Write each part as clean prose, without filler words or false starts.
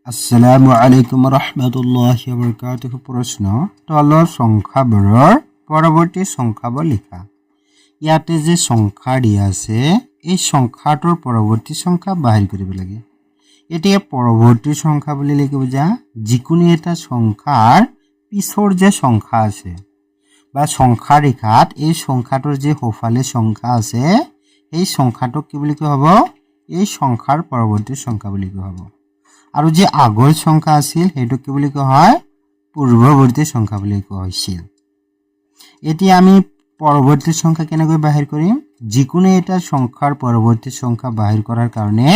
আসসালামু আলাইকুম ৰহমতুল্লাহি ওয়া বাৰাকাতুহু। প্ৰশ্ন, তলৰ সংখ্যাবোৰৰ পৰৱৰ্তী সংখ্যাবোৰ লিখা। ইয়াতে যে সংখ্যা দিয়া আছে এই সংখ্যাটোৰ পৰৱৰ্তী সংখ্যা বাহিৰ কৰিব লাগে। এতিয়া পৰৱৰ্তী সংখ্যা বুলি লিখিব যা যিকোনো এটা সংখ্যাৰ পিছৰ যে সংখ্যা আছে বা সংখ্যা ৰেখাত এই সংখ্যাটোৰ যে সোঁফালে সংখ্যা আছে এই সংখ্যাটোক কি বুলি কোৱা হ'ব? এই সংখ্যাৰ পৰৱৰ্তী সংখ্যা বুলি কোৱা হ'ব। আৰু যে আগৰ সংখ্যা আছিল সেইটো কি বুলি কোৱা হয়? পূৰ্বৱৰ্তী সংখ্যা বুলি কোৱা হৈছিল। এতিয়া আমি পৰৱৰ্তী সংখ্যা কেনেকৈ বাহিৰ কৰিম? যিকোনো এটা সংখ্যাৰ পৰৱৰ্তী সংখ্যা বাহিৰ কৰাৰ কাৰণে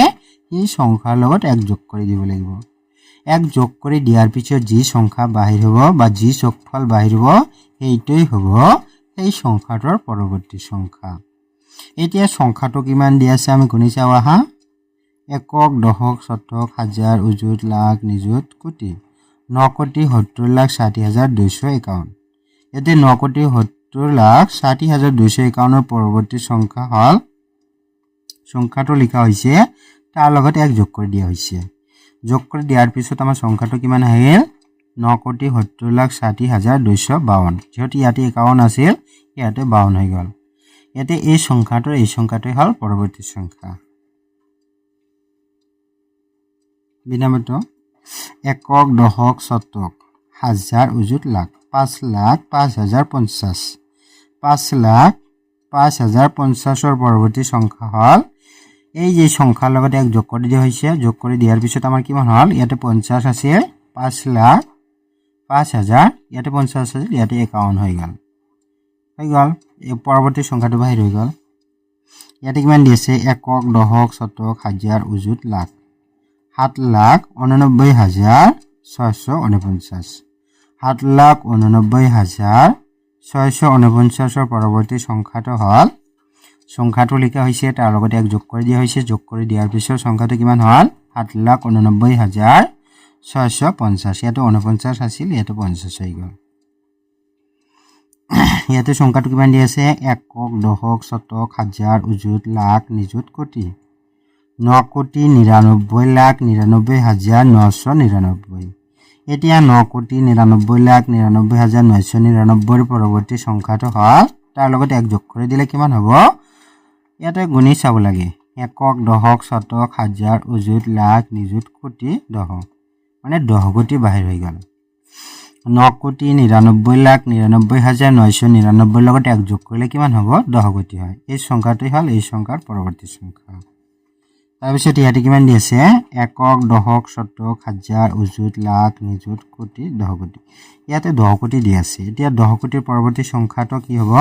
এই সংখ্যাৰ লগত এক যোগ কৰি দিব লাগিব। এক যোগ কৰি দিয়াৰ পিছত যি সংখ্যা বাহিৰ হ'ব বা যি যোগফল বাহিৰ হ'ব সেইটোই হ'ব এই সংখ্যাটোৰ পৰৱৰ্তী সংখ্যা। এতিয়া সংখ্যাটো কিমান দিয়া আছে আমি গুণি চাওঁ আহা। একক, দশক, শতক, হাজাৰ, অযুত, লাখ, নিযুত, কোটি। 9,70,60,251। ইয়াতে 9,70,60,251 পৰৱৰ্তী সংখ্যা হ'ল সংখ্যাটো লিখা হৈছে, তাৰ লগত এক যোগ কৰি দিয়া হৈছে। যোগ কৰি দিয়াৰ পিছত আমাৰ সংখ্যাটো কিমান আহিল? 9,70,60,252। যিহেতু ইয়াতে 51 আছিল ইয়াতে 52 হৈ গ'ল। ইয়াতে এই সংখ্যাটোৱে হ'ল পৰৱৰ্তী সংখ্যা। বিনামূল্য একক, দশক, শতক, হাজাৰ, অযুত, লাখ। 5,05,050। 5,05,050 পৰৱৰ্তী সংখ্যা হ'ল এই যে সংখ্যাৰ লগত এক যোগ কৰি দিয়া হৈছে। যোগ কৰি দিয়াৰ পিছত আমাৰ কিমান হ'ল? ইয়াতে 50 আছিল, 5,05,000 ইয়াতে 50 আছিল, ইয়াতে 51 হৈ গ'ল। এই পৰৱৰ্তী সংখ্যাটো বাহিৰ হৈ গ'ল। ইয়াতে কিমান দি আছে? একক, দশক, শতক, হাজাৰ, অযুত, লাখ। 7,89,649। 7,89,649 পৰৱৰ্তী সংখ্যাটো হ'ল সংখ্যাটো লিখা হৈছে, তাৰ লগত এক যোগ কৰি দিয়া হৈছে। যোগ কৰি দিয়াৰ পিছত সংখ্যাটো কিমান হ'ল? 7,89,650। ইয়াতে 49 আছিল, ইয়াতে 50 হৈ গ'ল। ইয়াতে সংখ্যাটো কিমান দি আছে? একক, দশক, শতক, হাজাৰ, অযুত, লাখ, নিযুত, কোটি। 9,99,99,999। এতিয়া 9,99,99,999 পৰৱৰ্তী সংখ্যাটো হ'ল, তাৰ লগত এক যোগ কৰি দিলে কিমান হ'ব? ইয়াতে গুণি চাব লাগে। একক, দশক, শতক, হাজাৰ, অযুত, লাখ, নিযুত, কোটি, দশক। মানে 10 কোটি বাহিৰ হৈ গ'ল। 9,99,99,999 লগত এক যোগ কৰিলে কিমান হ'ব? 10 কোটি হয়। এই সংখ্যাটোই হ'ল এই সংখ্যাৰ পৰৱৰ্তী সংখ্যা। তাৰপিছত ইয়াতে কিমান দি আছে? একক, দশক, শতক, হাজাৰ, অযুত, লাখ, নিযুত, কোটি, 10 কোটি। ইয়াতে 10 কোটি দি আছে। এতিয়া 10 কোটিৰ পৰৱৰ্তী সংখ্যাটো কি হ'ব?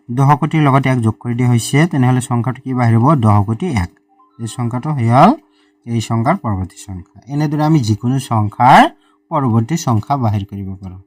10 কোটিৰ লগত এক যোগ কৰি দিয়া হৈছে, তেনেহ'লে সংখ্যাটো কি বাহিৰ হ'ব? 10 কোটি 1। এই সংখ্যাটো হ'ল এই সংখ্যাৰ পৰৱৰ্তী সংখ্যা। এনেদৰে আমি যিকোনো সংখ্যাৰ পৰৱৰ্তী সংখ্যা বাহিৰ কৰিব পাৰোঁ।